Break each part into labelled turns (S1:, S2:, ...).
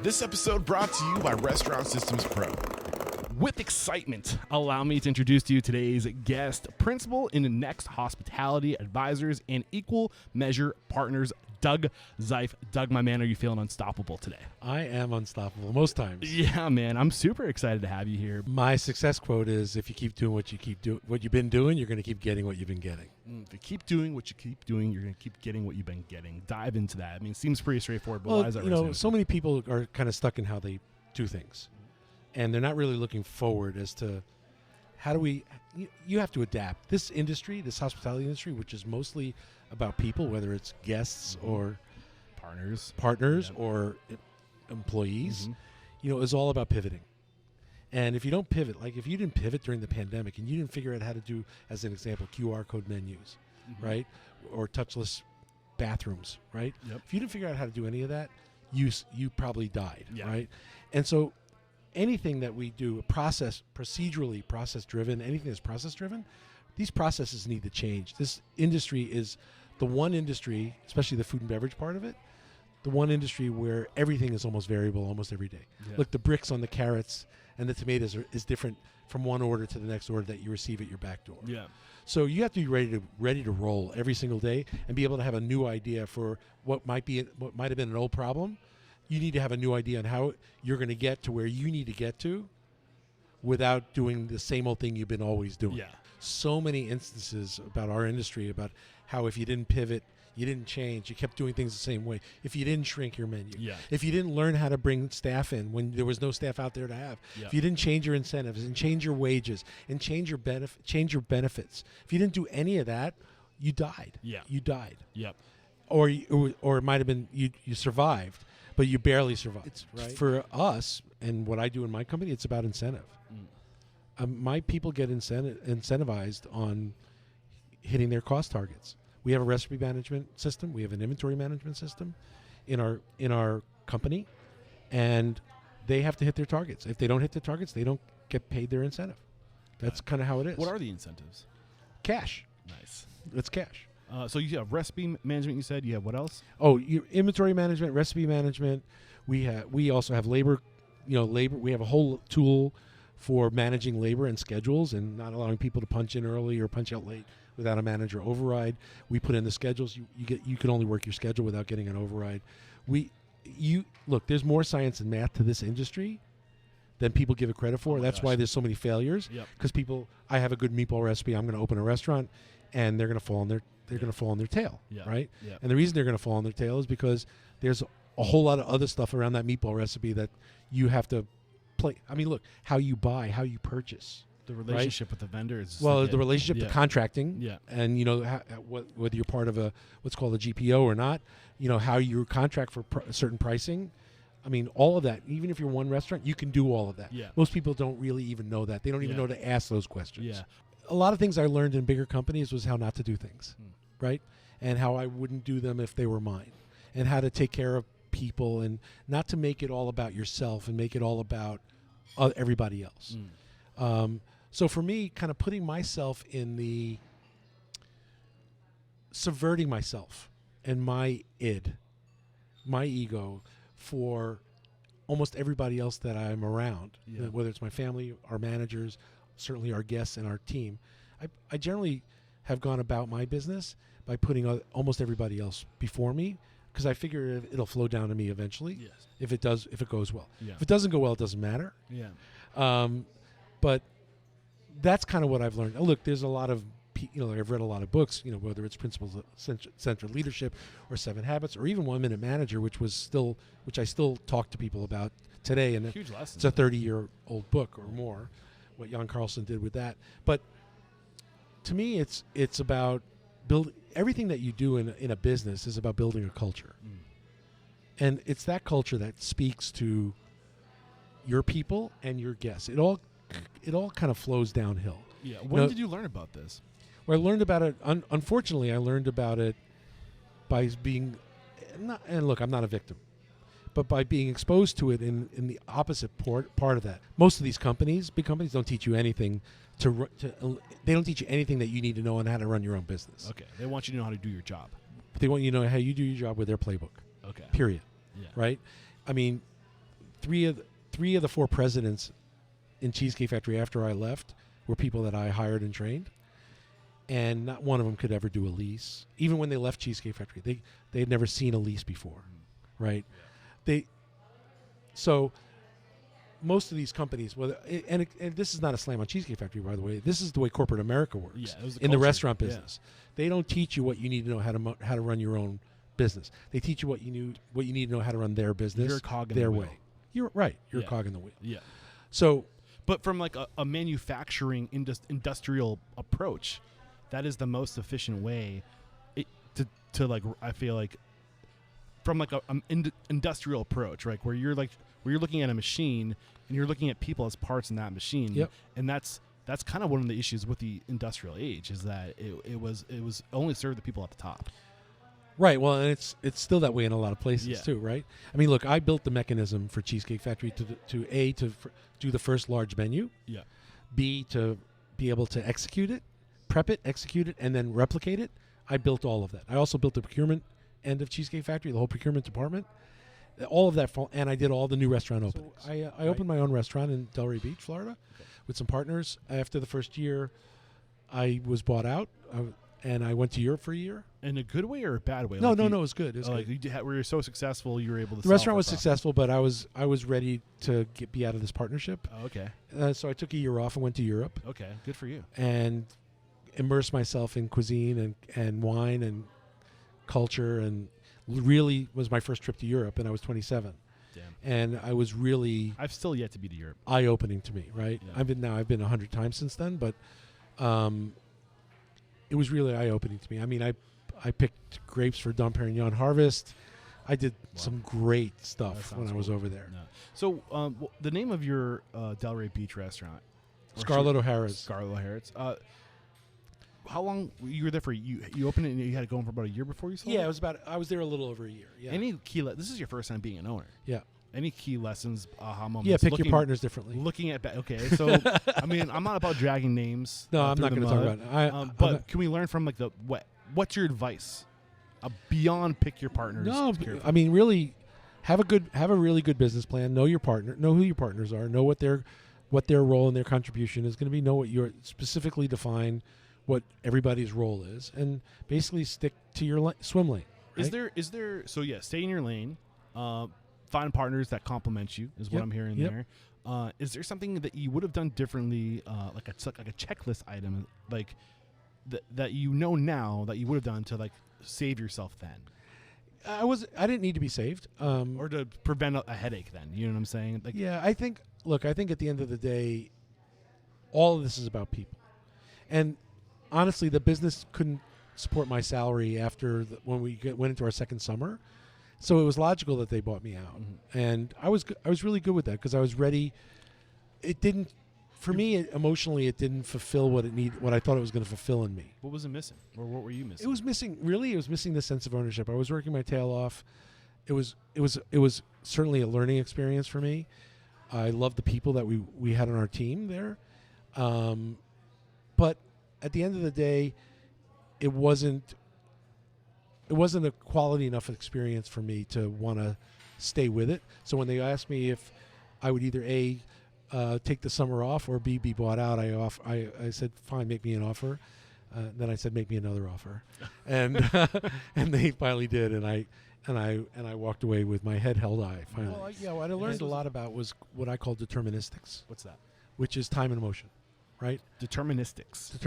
S1: This episode brought to you by Restaurant Systems Pro. With excitement, allow me to introduce to you today's guest, Principal in Next Hospitality Advisors and Equal Measure Partners, Doug Zeif. Doug, my man, are you feeling unstoppable today?
S2: I am unstoppable most times.
S1: Yeah, man, I'm super excited to have you here.
S2: My success quote is: if you keep doing what you've been doing, you're going to keep getting what you've been getting.
S1: If you keep doing what you keep doing, you're going to keep getting what you've been getting. Dive into that. I mean, it seems pretty straightforward, but why is that?
S2: So many people are kind of stuck in how they do things, and they're not really looking forward as to how do we. You have to adapt. This industry, this hospitality industry, which is mostly about people, whether it's guests or partners or employees, is all about pivoting. And if you don't pivot, like if you didn't pivot during the pandemic and you didn't figure out how to do, as an example, QR code menus, right, or touchless bathrooms, right?
S1: Yep.
S2: If you didn't figure out how to do any of that, you probably died, right? And so anything that we do, procedurally process-driven, anything that's process-driven, these processes need to change. This industry is the one industry, especially the food and beverage part of it, the one industry where everything is almost variable almost every day. Yeah. Look, the bricks on the carrots and the tomatoes is different from one order to the next order that you receive at your back door.
S1: Yeah.
S2: So you have to be ready to roll every single day and be able to have a new idea for what might have been an old problem. You need to have a new idea on how you're going to get to where you need to get to without doing the same old thing you've been always doing.
S1: Yeah.
S2: So many instances about our industry, about how if you didn't pivot, you didn't change, you kept doing things the same way. If you didn't shrink your menu, if you didn't learn how to bring staff in when there was no staff out there to have, if you didn't change your incentives and change your wages and change your benefits, if you didn't do any of that, you died. Yeah. You died.
S1: Yep.
S2: Or it might have been you survived, but you barely survived. It's right. For us and what I do in my company, it's about incentive. My people get incentivized on hitting their cost targets. We have a recipe management system. We have an inventory management system in our company, and they have to hit their targets. If they don't hit their targets, they don't get paid their incentive. That's kind of how it is.
S1: What are the incentives?
S2: Cash.
S1: Nice.
S2: It's cash.
S1: So you have recipe management. You said you have what else?
S2: Oh, inventory management, recipe management. We also have labor. Labor. We have a whole tool for managing labor and schedules and not allowing people to punch in early or punch out late without a manager override. We put in the schedules. You can only work your schedule without getting an override. Look, there's more science and math to this industry than people give it credit for. That's why there's so many failures. Because I have a good meatball recipe. I'm going to open a restaurant, and they're going to fall on their tail, right? Yep. And the reason they're going to fall on their tail is because there's a whole lot of other stuff around that meatball recipe that you have to play. I mean, look, how you buy, how you purchase.
S1: The relationship with the vendor is
S2: the relationship, the contracting, and whether you're part of what's called a GPO or not, how you contract for certain pricing. I mean, all of that. Even if you're one restaurant, you can do all of that. Yeah. Most people don't really even know that. They don't even know to ask those questions. Yeah. A lot of things I learned in bigger companies was how not to do things, right? And how I wouldn't do them if they were mine, and how to take care of people and not to make it all about yourself and make it all about everybody else. So for me, kind of putting myself in subverting myself and my ego for almost everybody else that I'm around, whether it's my family, our managers, certainly our guests and our team. I generally have gone about my business by putting almost everybody else before me, because I figure it'll flow down to me eventually. Yes. If it goes well. Yeah. If it doesn't go well, it doesn't matter. Yeah. But that's kind of what I've learned. Look, there's a lot of, I've read a lot of books, whether it's Principles of Central Leadership or 7 Habits or even 1 Minute Manager, which I still talk to people about today. And
S1: huge lesson.
S2: It's a 30-year-old book or more, what Jan Carlson did with that. But to me, it's about everything that you do in a business is about building a culture. And it's that culture that speaks to your people and your guests. It all kind of flows downhill.
S1: Yeah. When did you learn about this?
S2: Well, I learned about it. Unfortunately, I learned about it by being, and look, I'm not a victim, but by being exposed to it in the opposite part of that. Most of these big companies, don't teach you anything they don't teach you anything that you need to know on how to run your own business.
S1: Okay. They want you to know how to do your job.
S2: They want you to know how you do your job with their playbook.
S1: Okay.
S2: Period.
S1: Yeah.
S2: Right? I mean, three of the four presidents in Cheesecake Factory after I left were people that I hired and trained, and not one of them could ever do a lease. Even when they left Cheesecake Factory, they had never seen a lease before, right? So most of these companies, and this is not a slam on Cheesecake Factory, by the way. This is the way corporate America works in the restaurant business. Yeah. They don't teach you what you need to know how to run your own business. They teach you what you need to know how to run their business.
S1: You're a cog in
S2: their
S1: the
S2: way.
S1: wheel.
S2: You're right. You're a cog in the wheel.
S1: Yeah.
S2: So,
S1: but from like a manufacturing industrial approach, that is the most efficient way to like. I feel like from like an industrial approach, right? Where you're looking at a machine and you're looking at people as parts in that machine.
S2: Yep.
S1: And that's kind of one of the issues with the industrial age is that it was only served the people at the top.
S2: Right. Well, and it's still that way in a lot of places too, right? I mean, look, I built the mechanism for Cheesecake Factory to do the first large menu.
S1: Yeah.
S2: B, to be able to execute it, prep it, execute it, and then replicate it. I built all of that. I also built the procurement end of Cheesecake Factory, the whole procurement department. All of that, and I did all the new restaurant openings. I opened my own restaurant in Delray Beach, Florida, with some partners. After the first year, I was bought out, and I went to Europe for a year.
S1: In a good way or a bad way?
S2: No, it was good. It was
S1: like
S2: good.
S1: Where you're so successful, you were able to.
S2: The restaurant was successful, but I was ready to be out of this partnership.
S1: Oh, okay.
S2: So I took a year off and went to Europe.
S1: Okay, good for you.
S2: And immersed myself in cuisine and wine and culture, and really was my first trip to Europe, and I was 27.
S1: Damn.
S2: And I was really...
S1: I've still yet to be to Europe.
S2: Eye-opening to me, right?
S1: Yeah.
S2: I've been 100 times since then, but it was really eye-opening to me. I mean, I picked grapes for Dom Perignon Harvest. I did some great stuff when I was over there.
S1: No. So the name of your Delray Beach restaurant?
S2: Scarlett O'Hara's.
S1: Scarlett O'Hara's. How long you were there for? You opened it and you had it going for about a year before you sold it?
S2: Yeah, I was there a little over a year. Yeah.
S1: Any key? This is your first time being an owner.
S2: Yeah.
S1: Any key lessons, aha moments?
S2: Yeah, pick your partners differently.
S1: Looking at okay, so I mean, I'm not about dragging names.
S2: No, I'm not going to talk about it.
S1: But can we learn from like what's your advice beyond pick your partners?
S2: No, I mean, really, have a really good business plan. Know your partner. Know who your partners are. Know what their role and their contribution is going to be. Know what your specifically define what everybody's role is, and basically stick to your swim lane. Right?
S1: Is there? So yeah, stay in your lane. Find partners that complement you is what I'm hearing there. Is there something that you would have done differently, like a checklist item, like that you know now that you would have done to like save yourself then?
S2: I didn't need to be saved,
S1: or to prevent a headache. Then you know what I'm saying? Like,
S2: yeah, I think at the end of the day, all of this is about people, and honestly, the business couldn't support my salary after when we went into our second summer. So it was logical that they bought me out, and I was really good with that because I was ready. It didn't, for me, emotionally, it didn't fulfill what I thought it was going to fulfill in me.
S1: What was it missing, or what were you missing?
S2: It was missing the sense of ownership. I was working my tail off. It was certainly a learning experience for me. I loved the people that we had on our team there, but at the end of the day, it wasn't a quality enough experience for me to want to stay with it. So when they asked me if I would either A, take the summer off, or B, be bought out, I said, fine, make me an offer. Then I said, make me another offer, and and they finally did, and I walked away with my head held high. Finally, well, what I learned a lot about was what I call deterministics.
S1: What's that?
S2: Which is time and motion, right?
S1: Deterministics.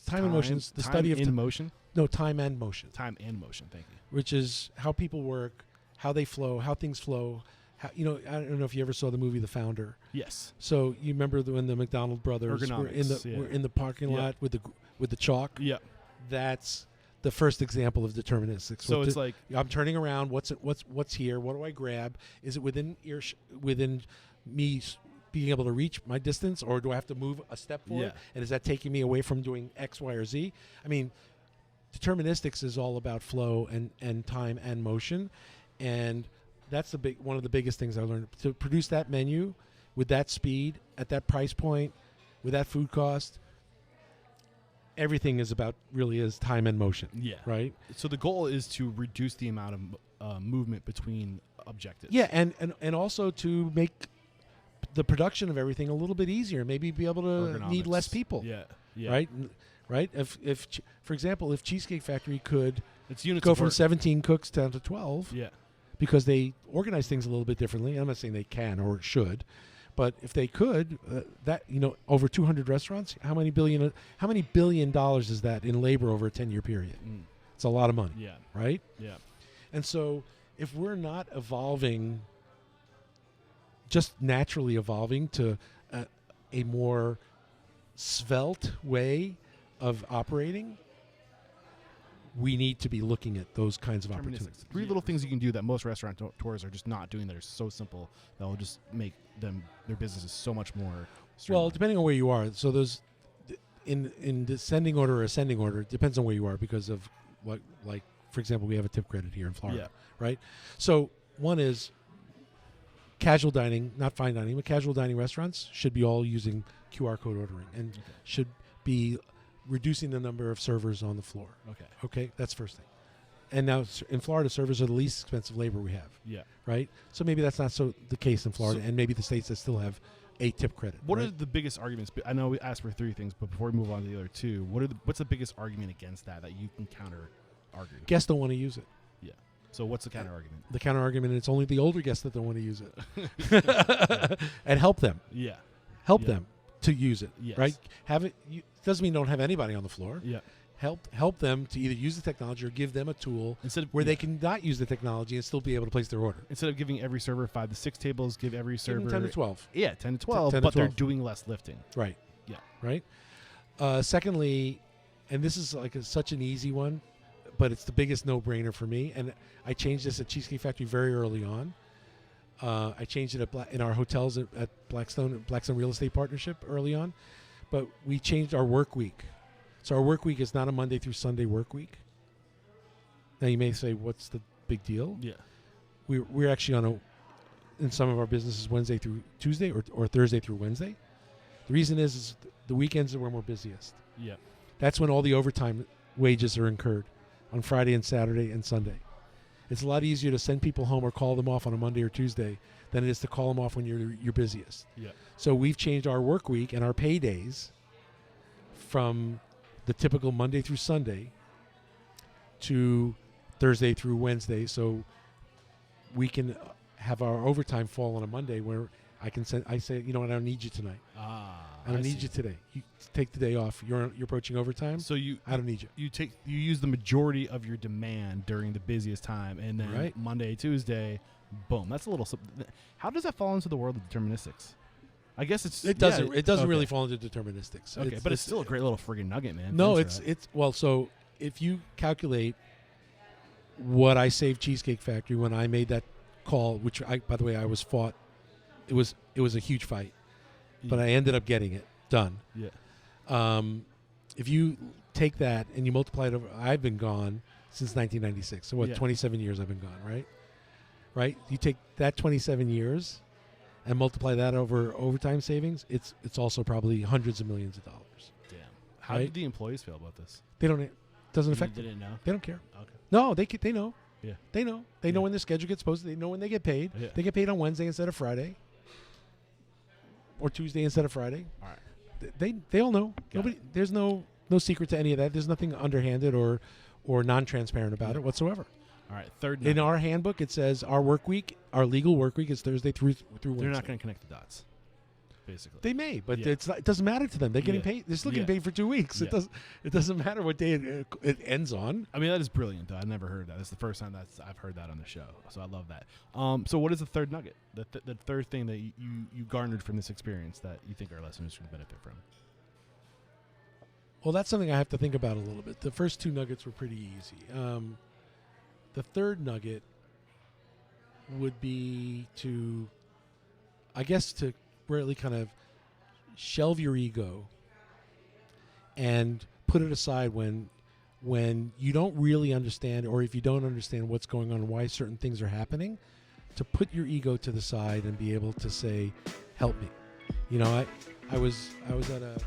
S2: Time and motion is the study of
S1: motion.
S2: No, time and motion.
S1: Time and motion. Thank you.
S2: Which is how people work, how they flow, how things flow. I don't know if you ever saw the movie The Founder.
S1: Yes.
S2: So you remember when the McDonald brothers were in the parking lot with the chalk.
S1: Yeah.
S2: That's the first example of deterministics.
S1: So it's like
S2: I'm turning around. What's here? What do I grab? Is it within me being able to reach my distance, or do I have to move a step forward?
S1: Yeah.
S2: And is that taking me away from doing X, Y, or Z? I mean, deterministics is all about flow and time and motion, and that's one of the biggest things I learned. To produce that menu with that speed at that price point, with that food cost, everything is time and motion.
S1: Yeah.
S2: Right.
S1: So the goal is to reduce the amount of movement between objectives.
S2: Yeah, and also to make the production of everything a little bit easier. Maybe be able to need less people.
S1: Yeah.
S2: Right. If for example, if Cheesecake Factory could
S1: It's units
S2: go
S1: of
S2: from
S1: work.
S2: 17 cooks down to 12,
S1: Yeah.
S2: because they organize things a little bit differently. I'm not saying they can or should, but if they could, that over 200 restaurants, how many billion dollars is that in labor over a 10-year period? It's a lot of money.
S1: Yeah.
S2: Right.
S1: Yeah.
S2: And so if we're not evolving, just naturally evolving to a more svelte way of operating, we need to be looking at those kinds of opportunities.
S1: Three little things you can do that most restaurant tours are just not doing that are so simple that will just make their businesses so much more
S2: Well,
S1: streamlined.
S2: depending on where you are. So those in descending order or ascending order, it depends on where you are because of what, like, for example, we have a tip credit here in Florida, right? So one is casual dining, not fine dining, but casual dining restaurants should be all using QR code ordering and should be reducing the number of servers on the floor. Okay, that's first thing. And now in Florida, servers are the least expensive labor we have.
S1: Yeah.
S2: Right? So maybe that's not so the case in Florida, and maybe the states that still have a tip credit.
S1: What
S2: right?
S1: are the biggest arguments? I know we asked for three things, but before we move on to the other two, what's the biggest argument against that you can counter argue?
S2: Guests don't want to use it.
S1: Yeah. So what's the counter argument?
S2: The counter argument, it's only the older guests that don't want to use it. And help them.
S1: Yeah.
S2: Help them to use it.
S1: Yes.
S2: Right? Have it. Doesn't mean don't have anybody on the floor.
S1: Yeah.
S2: Help them to either use the technology or give them a tool where they can not use the technology and still be able to place their order.
S1: Instead of giving every server 5 to 6 tables, give every server
S2: 10 to 12.
S1: Yeah, 10 to 12,
S2: 10 to
S1: but they're
S2: 12.
S1: doing less lifting.
S2: Right.
S1: Yeah.
S2: Right. Secondly, and this is like such an easy one, but it's the biggest no-brainer for me. And I changed this at Cheesecake Factory very early on. I changed it in our hotels at Blackstone Real Estate Partnership early on. But we changed our work week. So our work week is not a Monday through Sunday work week. Now you may say, what's the big deal?
S1: Yeah.
S2: We're actually in some of our businesses Wednesday through Tuesday or Thursday through Wednesday. The reason is the weekends are when we're busiest.
S1: Yeah.
S2: That's when all the overtime wages are incurred on Friday and Saturday and Sunday. It's a lot easier to send people home or call them off on a Monday or Tuesday than it is to call them off when you're busiest.
S1: Yeah.
S2: So we've changed our work week and our pay days from the typical Monday through Sunday to Thursday through Wednesday, so we can have our overtime fall on a Monday where I say, you know what, I don't need you tonight. I don't need you today. You take the day off. You're approaching overtime.
S1: So
S2: I don't need you.
S1: You use the majority of your demand during the busiest time, and then Monday, Tuesday, boom. That's a little. How does that fall into the world of deterministics? I guess it
S2: doesn't really fall into deterministics.
S1: Okay, but it's still a great little friggin' nugget, man.
S2: No, so if you calculate what I saved Cheesecake Factory when I made that call, which by the way I was fought, it was a huge fight, but I ended up getting it done.
S1: Yeah.
S2: If you take that and you multiply it over, I've been gone since 1996. So 27 years I've been gone, right? Right. You take that 27 years and multiply that over overtime savings, it's also probably hundreds of millions of dollars.
S1: Damn. How did the employees feel about this?
S2: They don't. Doesn't affect them.
S1: They didn't know.
S2: They don't care.
S1: Okay.
S2: No, they know.
S1: Yeah.
S2: They know. They know when their schedule gets posted. They know when they get paid.
S1: Yeah.
S2: They get paid on Wednesday instead of Friday, or Tuesday instead of Friday.
S1: All right.
S2: They all know.
S1: Got it.
S2: There's no secret to any of that. There's nothing underhanded or non-transparent about it whatsoever.
S1: All right. Third.
S2: In our handbook, it says our legal work week is Thursday through Wednesday.
S1: They're not going to connect the dots. Basically,
S2: they may, but it doesn't matter to them. They're getting paid. They're still getting paid for 2 weeks.
S1: Yeah.
S2: It doesn't matter what day it ends on.
S1: I mean, that is brilliant, though. I never heard that. That's the first time I've heard that on the show. So I love that. So what is the third nugget? The third thing that you garnered from this experience that you think our listeners can benefit from?
S2: Well, that's something I have to think about a little bit. The first two nuggets were pretty easy. The third nugget would be to really kind of shelve your ego and put it aside when you don't really understand, or if you don't understand what's going on and why certain things are happening, to put your ego to the side and be able to say, help me. You know, I was at a